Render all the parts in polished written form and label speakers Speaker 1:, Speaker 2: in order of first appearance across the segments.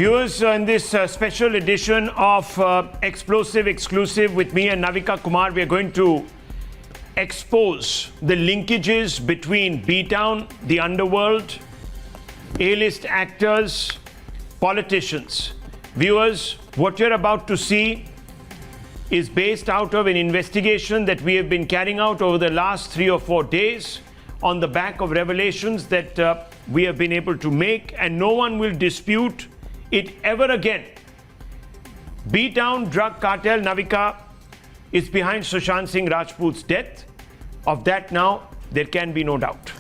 Speaker 1: Viewers, in this special edition of Explosive Exclusive with me and Navika Kumar, we are going to expose the linkages between B-Town, the underworld, A-list actors, politicians. Viewers, what you're about to see is based out of an investigation that we have been carrying out over the last 3 or 4 days on the back of revelations that we have been able to make, and no one will dispute it ever again. B-Town drug cartel, Navika, is behind Sushant Singh Rajput's death. Of that now, there can be no doubt.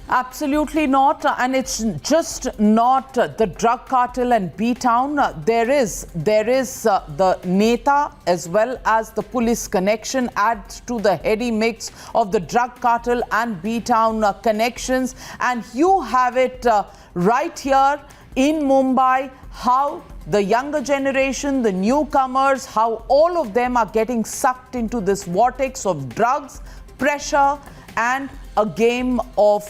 Speaker 2: Absolutely not. And it's just not the drug cartel and B-Town. There is the Neta as well as the police connection adds to the heady mix of the drug cartel and B-Town connections. And you have it right here in Mumbai, how the younger generation, the newcomers, how all of them are getting sucked into this vortex of drugs, pressure, and a game of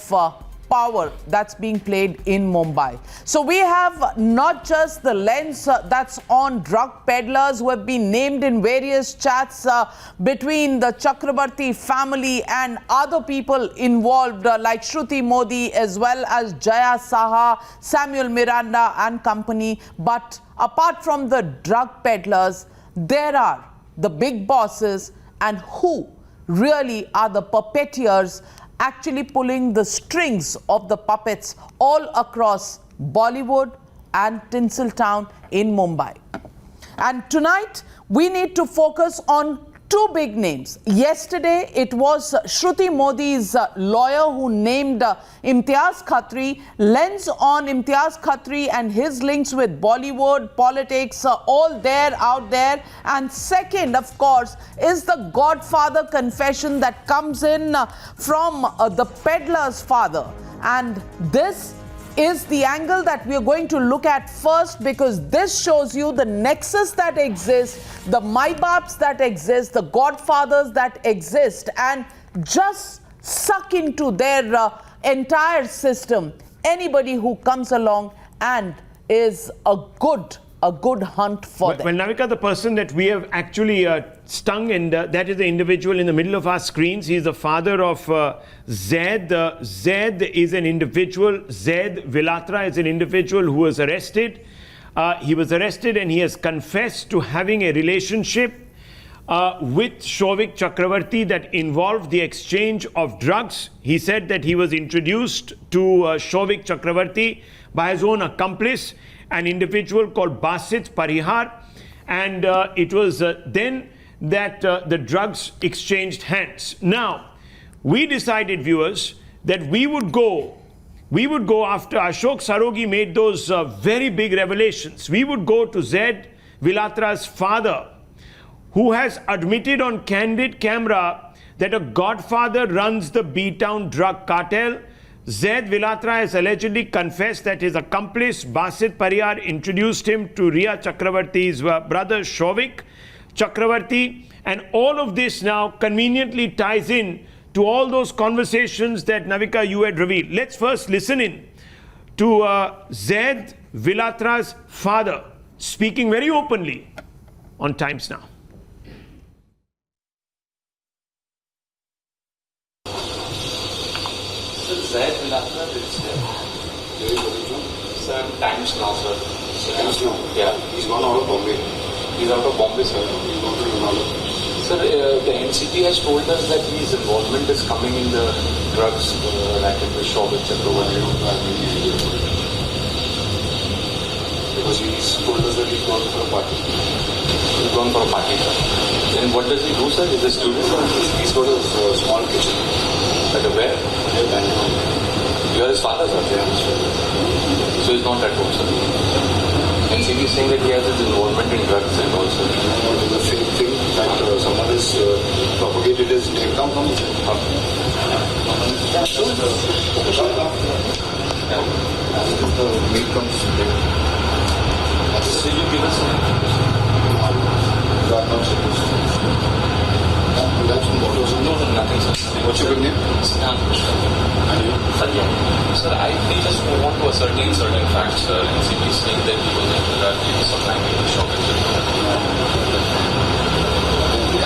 Speaker 2: power that's being played in Mumbai. So we have not just the lens that's on drug peddlers who have been named in various chats between the Chakrabarti family and other people involved like Shruti Modi as well as Jaya Saha, Samuel Miranda and company. But apart from the drug peddlers, there are the big bosses, and who really are the puppeteers actually pulling the strings of the puppets all across Bollywood and Tinseltown in Mumbai. And tonight, we need to focus on two big names. Yesterday, it was Shruti Modi's lawyer who named Imtiaz Khatri. Lens on Imtiaz Khatri and his links with Bollywood, politics, all there, out there. And second, of course, is the Godfather confession that comes in from the peddler's father. And this is the angle that we are going to look at first, because this shows you the nexus that exists, the Maibaps that exist, the godfathers that exist, and just suck into their entire system anybody who comes along and is a good hunt for them.
Speaker 1: Well, Navika, the person that we have actually stung, and that is the individual in the middle of our screens. He is the father of Zaid. Zaid is an individual. Zaid Vilatra is an individual who was arrested. He was arrested and he has confessed to having a relationship with Souvik Chakrabarti that involved the exchange of drugs. He said that he was introduced to Souvik Chakrabarti by his own accomplice, an individual called Basit Parihar, and it was then that the drugs exchanged hands. Now, we decided, viewers, that we would go after Ashok Sarogi made those very big revelations. We would go to Zaid Vilatra's father, who has admitted on candid camera that a godfather runs the B-Town drug cartel. Zaid Vilatra has allegedly confessed that his accomplice Basit Parihar introduced him to Riya Chakrabarti's brother Souvik Chakrabarti, and all of this now conveniently ties in to all those conversations that Navika, you had revealed. Let's first listen in to Zaid Vilatra's father speaking very openly on Times Now.
Speaker 3: Zaid Vilatra is sir, Times Now, sir. Times Now? Yeah. He's gone out of Bombay. He's out of Bombay, sir. He's gone to Lunala. Sir, the NCP has told us that his involvement is coming in the drugs racket with Souvik Chakrabarti. Because he's told us that he's gone for a party. He's gone for a party, sir. Then what does he do, sir? He's a student? He's got a small kitchen. At a where? You are his father, sir? Yeah. So he's not at home, sir. NCB is saying that he has his involvement in drugs and also.
Speaker 4: The same thing that someone has propagated his name down from the meat comes
Speaker 3: Will you give us a name?
Speaker 4: you are not supposed to. That's
Speaker 3: No, nothing, sir.
Speaker 4: What's your good name?
Speaker 3: Siddhant Mishra.
Speaker 4: And you?
Speaker 3: Sir, I just want to ascertain certain facts. NCP is saying that he was in that he was supplying to Shobhit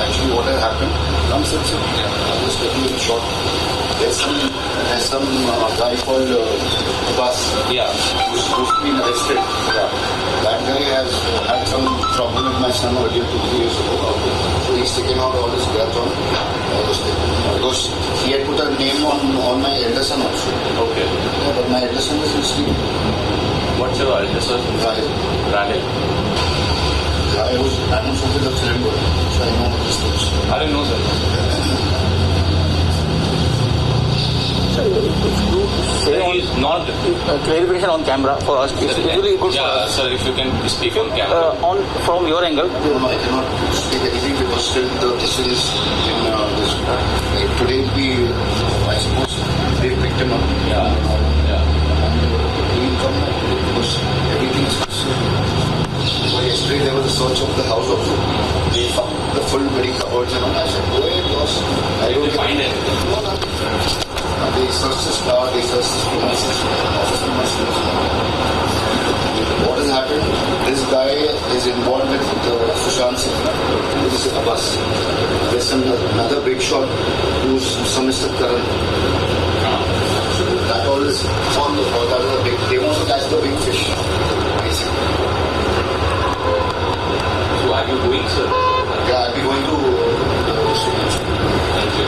Speaker 4: Actually, what had happened, come sit. I was taking it short. There's some guy called Abbas.
Speaker 3: Yeah.
Speaker 4: Who's been arrested.
Speaker 3: Yeah.
Speaker 4: That guy has had some trouble with my son earlier 2-3 years ago. So he's taken out all his grudge on all those things. Because he had put a name on my elder son also.
Speaker 3: Okay.
Speaker 4: Yeah, but my elder son is in sleep.
Speaker 3: What's your elder son?
Speaker 4: Rahil.
Speaker 3: Rahil.
Speaker 4: I'm also with the film world, so I know these things.
Speaker 3: I didn't know, sir. He is not.
Speaker 5: Clarification on camera for us. It's really good for
Speaker 3: Yeah,
Speaker 5: us.
Speaker 3: sir, if you can speak on camera.
Speaker 5: From your angle,
Speaker 4: No, I cannot speak anything because still the issue is in this. Like today I suppose they picked him up.
Speaker 3: Yeah.
Speaker 4: And he will come back because everything is. But yesterday there was a search of the house also. They found the full very cupboards and all. I said, go ahead, boss. I don't
Speaker 3: Did they find anything?
Speaker 4: No, nothing. They searched his car, they searched his premises, office premises. What has happened? This guy is involved with Sushant Singh. This is Abbas. There's another big shot who's some Mr. Karan. So that all is on the that is a big. They want to catch the big fish, basically.
Speaker 3: So are you going, sir?
Speaker 4: Yeah, I'll be going to
Speaker 3: Thank you.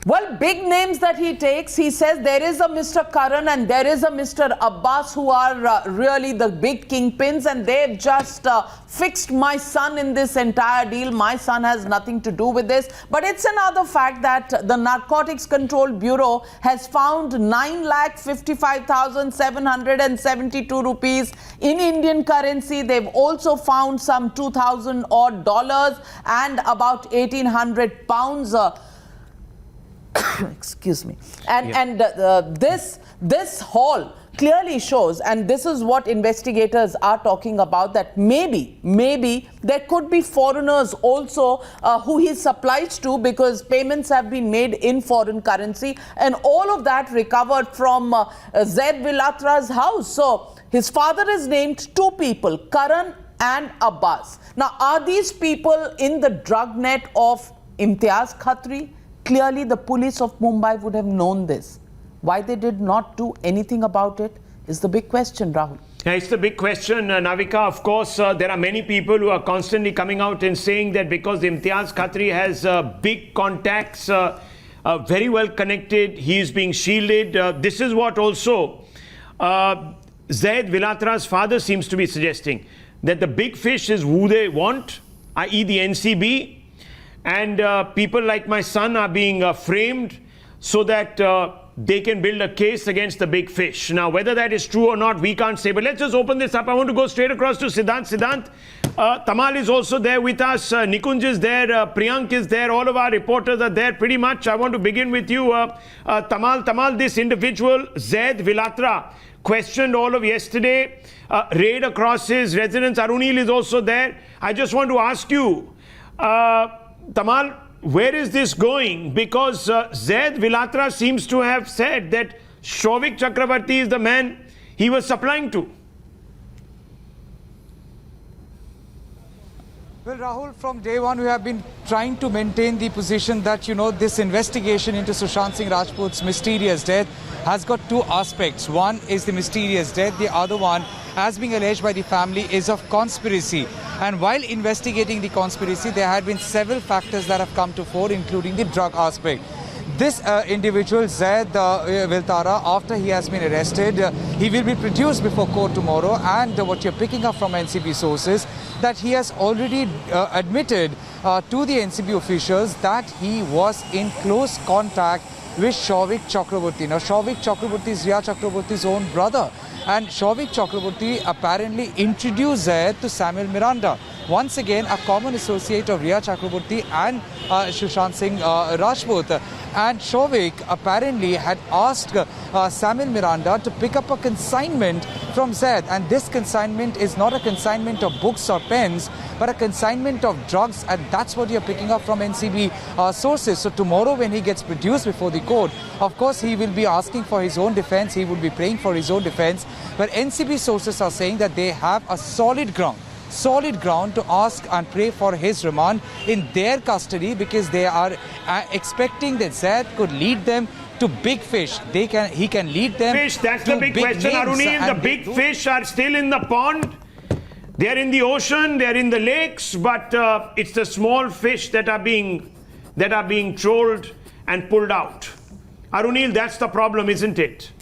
Speaker 2: Well, big names that he takes, he says there is a Mr. Karan and there is a Mr. Abbas who are really the big kingpins, and they've just fixed my son in this entire deal. My son has nothing to do with this. But it's another fact that the Narcotics Control Bureau has found 9,55,772 rupees in Indian currency. They've also found some $2,000 odd and about 1,800 pounds excuse me. And this haul clearly shows, and this is what investigators are talking about, that maybe there could be foreigners also who he supplies to, because payments have been made in foreign currency, and all of that recovered from Zaid Vilatra's house. So his father has named two people, Karan and Abbas. Now, are these people in the drug net of Imtiaz Khatri? Clearly, the police of Mumbai would have known this. Why they did not do anything about it is the big question, Rahul.
Speaker 1: Yeah, it's the big question, Navika. Of course, there are many people who are constantly coming out and saying that because Imtiaz Khatri has big contacts, very well connected, he is being shielded. This is what also Zaid Vilatra's father seems to be suggesting, that the big fish is who they want, i.e. the NCB, and people like my son are being framed so that they can build a case against the big fish. Now, whether that is true or not, we can't say. But let's just open this up. I want to go straight across to Siddhant. Siddhant, Tamal is also there with us. Nikunj is there. Priyank is there. All of our reporters are there pretty much. I want to begin with you. Tamal, this individual, Zaid Vilatra, questioned all of yesterday. Raid across his residence. Arunil is also there. I just want to ask you, Tamal, where is this going? Because Zaid Vilatra seems to have said that Shouvik Chakravarti is the man he was supplying to.
Speaker 6: Well, Rahul, from day one, we have been trying to maintain the position that, this investigation into Sushant Singh Rajput's mysterious death has got two aspects. One is the mysterious death. The other one, as being alleged by the family, is of conspiracy. And while investigating the conspiracy, there had been several factors that have come to fore, including the drug aspect. This individual, Zaid Vilatra, after he has been arrested, he will be produced before court tomorrow. And what you're picking up from NCB sources, that he has already admitted to the NCB officials that he was in close contact with Shouvik Chakravarti. Now, Shouvik Chakravarti is Riya Chakravarti's own brother. And Shouvik Chakravarti apparently introduced Zaid to Samuel Miranda. once again a common associate of Rhea Chakraborty and Sushant Singh Rajput. And Shovik apparently had asked Samuel Miranda to pick up a consignment from Zaid, and this consignment is not a consignment of books or pens, but a consignment of drugs, and that's what you're picking up from NCB sources. So tomorrow when he gets produced before the court, of course he will be asking for his own defense, he will be praying for his own defense, but NCB sources are saying that they have a solid ground to ask and pray for his remand in their custody, because they are expecting that Zaid could lead them to big fish. He can lead them.
Speaker 1: Fish, that's
Speaker 6: to
Speaker 1: the big question, Arunil. The big fish are still in the pond. They're in the ocean, they're in the lakes, but it's the small fish that are being trolled and pulled out. Arunil, that's the problem, isn't it?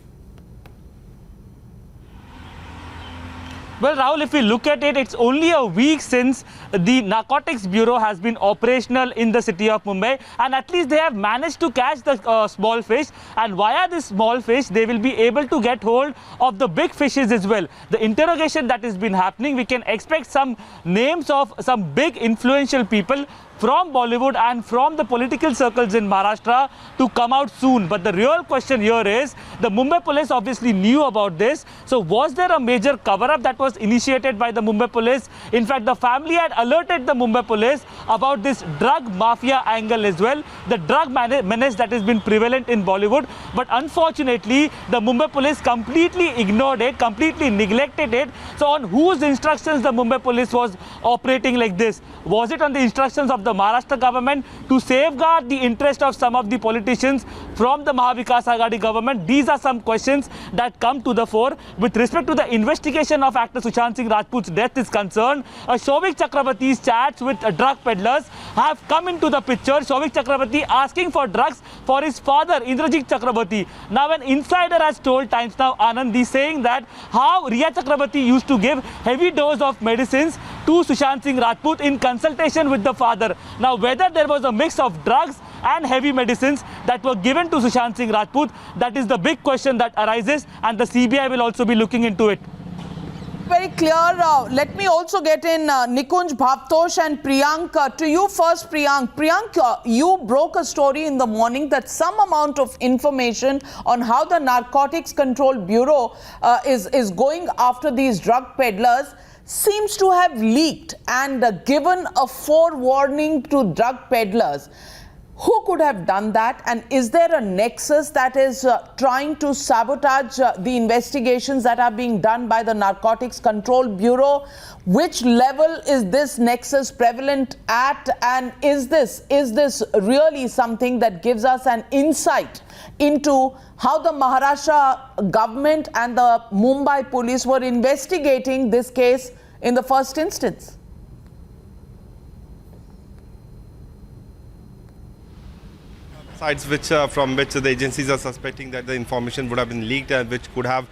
Speaker 7: Well, Rahul, if we look at it, it's only a week since the Narcotics Bureau has been operational in the city of Mumbai, and at least they have managed to catch the small fish, and via this small fish, they will be able to get hold of the big fishes as well. The interrogation that has been happening, we can expect some names of some big influential people from Bollywood and from the political circles in Maharashtra to come out soon. But the real question here is, the Mumbai police obviously knew about this. So was there a major cover-up that was initiated by the Mumbai police? In fact, the family had alerted the Mumbai police about this drug mafia angle as well, the drug menace that has been prevalent in Bollywood. But unfortunately, the Mumbai police completely ignored it, completely neglected it. So on whose instructions the Mumbai police was operating like this? Was it on the instructions of the Maharashtra government to safeguard the interest of some of the politicians from the Mahavikas Aghadi government? These are some questions that come to the fore. With respect to the investigation of actor Sushant Singh Rajput's death is concerned, Shovik Chakraborty's chats with drug peddlers have come into the picture. Shovik Chakraborty asking for drugs for his father, Indrajit Chakraborty. Now, an insider has told Times Now Anand, saying that how Rhea Chakraborty used to give heavy dose of medicines to Sushant Singh Rajput in consultation with the father. Now, whether there was a mix of drugs and heavy medicines that were given to Sushant Singh Rajput, that is the big question that arises, and the CBI will also be looking into it.
Speaker 2: Very clear. Let me also get in Nikunj, Bhavtosh and Priyank. To you first, Priyank. Priyank, you broke a story in the morning that some amount of information on how the Narcotics Control Bureau is going after these drug peddlers seems to have leaked and given a forewarning to drug peddlers. Who could have done that, and is there a nexus that is trying to sabotage the investigations that are being done by the Narcotics Control Bureau? Which level is this nexus prevalent at, and is this really something that gives us an insight into how the Maharashtra government and the Mumbai police were investigating this case in the first instance?
Speaker 8: Sites from which the agencies are suspecting that the information would have been leaked and which could have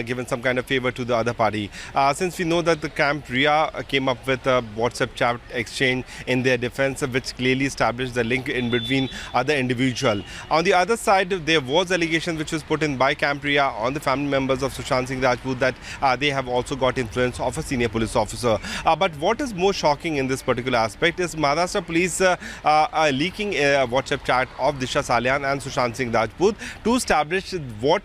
Speaker 8: given some kind of favor to the other party. Since we know that the Camp Rhea came up with a WhatsApp chat exchange in their defense, which clearly established the link in between other individual. On the other side, there was allegation which was put in by Camp Rhea on the family members of Sushant Singh Rajput that they have also got influence of a senior police officer. But what is more shocking in this particular aspect is Maharashtra police leaking a WhatsApp chat of Disha Salian and Sushant Singh Rajput to establish what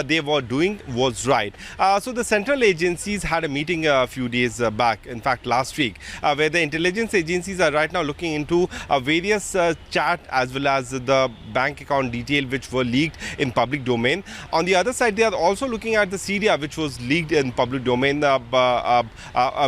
Speaker 8: they were doing was right. So the central agencies had a meeting a few days back, in fact last week, where the intelligence agencies are right now looking into various chat as well as the bank account detail which were leaked in public domain. On the other side, they are also looking at the CDR which was leaked in public domain,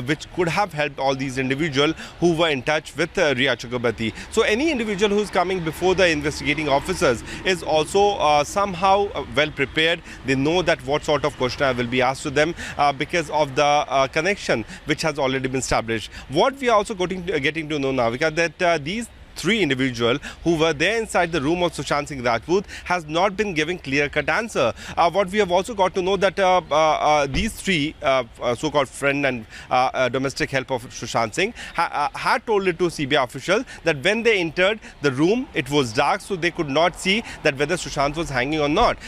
Speaker 8: which could have helped all these individuals who were in touch with Rhea Chakraborty. So any individual who is coming before the investigating officers is also somehow well prepared. They know that what sort of question will be asked to them because of the connection which has already been established. What we are also getting to know now, Navika, that these three individuals who were there inside the room of Sushant Singh Rajput has not been giving clear-cut answer. What we have also got to know that these three so-called friend and domestic help of Sushant Singh had told it to CBI officials that when they entered the room, it was dark, so they could not see that whether Sushant was hanging or not.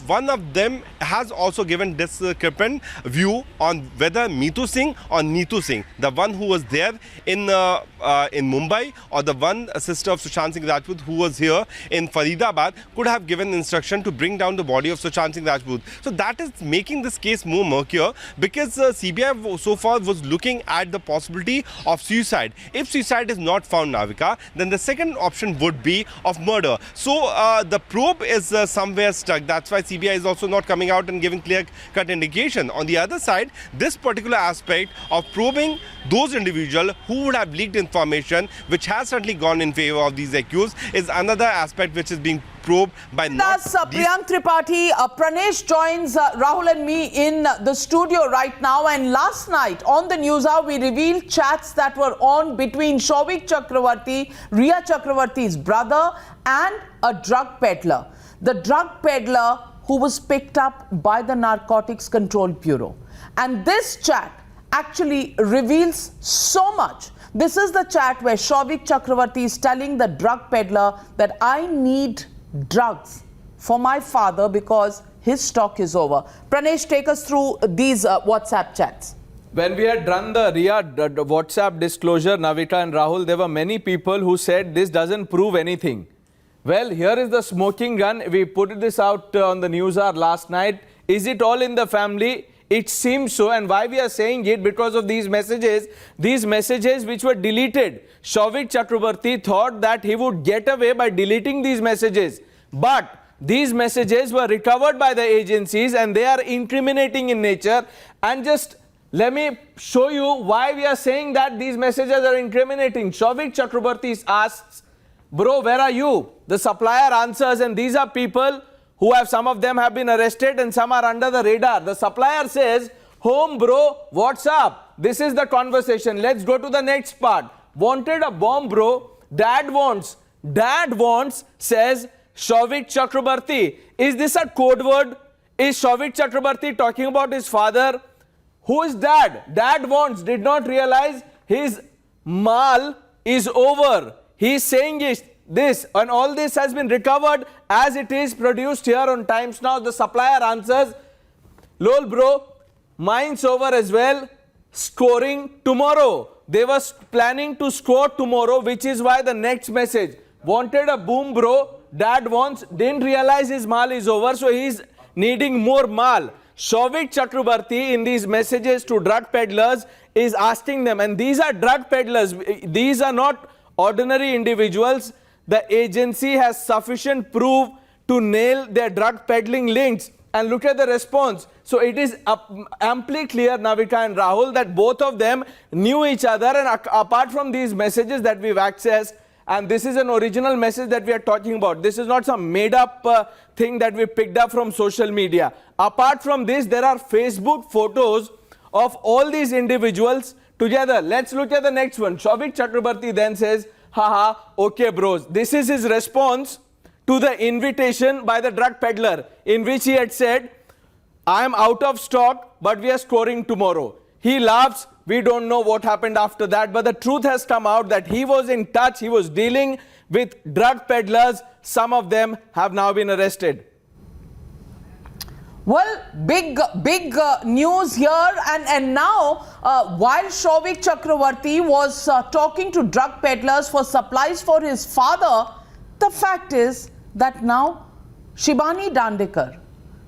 Speaker 8: One of them has also given discrepant view on whether Meetu Singh or Neetu Singh, the one who was there in Mumbai, or the one sister of Sushant Singh Rajput who was here in Faridabad, could have given instruction to bring down the body of Sushant Singh Rajput. So that is making this case more murkier, because CBI so far was looking at the possibility of suicide. If suicide is not found, Navika, then the second option would be of murder. So the probe is somewhere stuck. That's why CBI is also not coming out and giving clear-cut indication. On the other side, this particular aspect of probing those individuals who would have leaked information, which has certainly gone in favor of these accused, is another aspect which is being probed by
Speaker 2: Priyank Tripathi. Pranesh joins Rahul and me in the studio right now. And last night on the News Hour, we revealed chats that were on between Souvik Chakravarti, Riya Chakravarti's brother, and a drug peddler. The drug peddler who was picked up by the Narcotics Control Bureau. And this chat actually reveals so much. This is the chat where Souvik Chakravarti is telling the drug peddler that I need drugs for my father because his stock is over. Pranesh, take us through these WhatsApp chats.
Speaker 9: When we had run the Riya WhatsApp disclosure, Navita and Rahul, there were many people who said this doesn't prove anything. Well, here is the smoking gun. We put this out on the News Hour last night. Is it all in the family? It seems so. And why we are saying it? Because of these messages which were deleted. Souvik Chakravarti thought that he would get away by deleting these messages. But these messages were recovered by the agencies and they are incriminating in nature. And just let me show you why we are saying that these messages are incriminating. Souvik Chakravarti asks, bro, where are you? The supplier answers, and these are people who have, some of them have been arrested and some are under the radar. The supplier says, home bro, what's up? This is the conversation. Let's go to the next part. Wanted a bomb bro, dad wants, says Souvik Chakravarti. Is this a code word? Is Souvik Chakravarti talking about his father? Who is dad? Dad wants, did not realize his mal is over. He is saying this, and all this has been recovered as it is produced here on Times Now. The supplier answers, lol bro, mine's over as well, scoring tomorrow. They were planning to score tomorrow, which is why the next message, wanted a boom bro, dad wants, didn't realize his mal is over, so he's needing more mal. Souvik Chakravarti in these messages to drug peddlers is asking them, and these are drug peddlers, these are not ordinary individuals. The agency has sufficient proof to nail their drug peddling links. And look at the response. So it is amply clear, Navika and Rahul, that both of them knew each other. And apart from these messages that we've accessed, and this is an original message that we are talking about. This is not some made up thing that we picked up from social media. Apart from this, there are Facebook photos of all these individuals together. Let's look at the next one. Souvik Chakravarti then says, haha, okay bros. This is his response to the invitation by the drug peddler, in which he had said, I am out of stock, but we are scoring tomorrow. He laughs. We don't know what happened after that, but the truth has come out that he was in touch. He was dealing with drug peddlers. Some of them have now been arrested.
Speaker 2: Well, big news here, and now while Souvik Chakravarti was talking to drug peddlers for supplies for his father, the fact is that now Shibani Dandekar,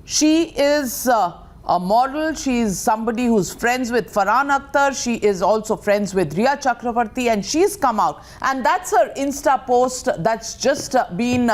Speaker 2: she is a model, she is somebody who's friends with Farhan Akhtar, she is also friends with Riya Chakravarti, and she's come out, and that's her Insta post that's just been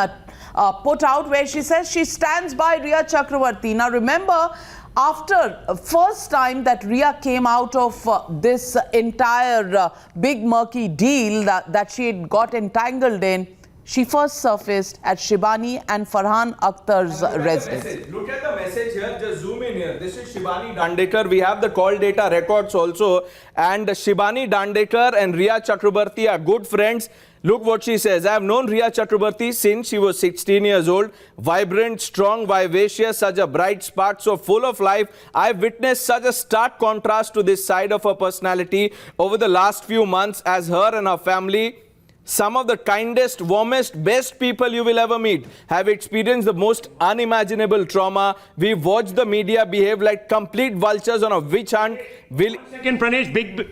Speaker 2: put out, where she says she stands by Riya Chakravarti. Now remember, after first time that Riya came out of this entire big murky deal that she had got entangled in, she first surfaced at Shibani and Farhan Akhtar's residence.
Speaker 9: Look at the message here, just zoom in here. This is Shibani Dandekar. We have the call data records also, and Shibani Dandekar and Riya Chakravarti are good friends. Look what she says. I have known Riya Chakrabarti since she was 16 years old. Vibrant, strong, vivacious, such a bright spark, so full of life. I've witnessed such a stark contrast to this side of her personality over the last few months as her and her family, some of the kindest, warmest, best people you will ever meet, have experienced the most unimaginable trauma. We've watched the media behave like complete vultures on a witch hunt.
Speaker 1: Second, Pranesh, big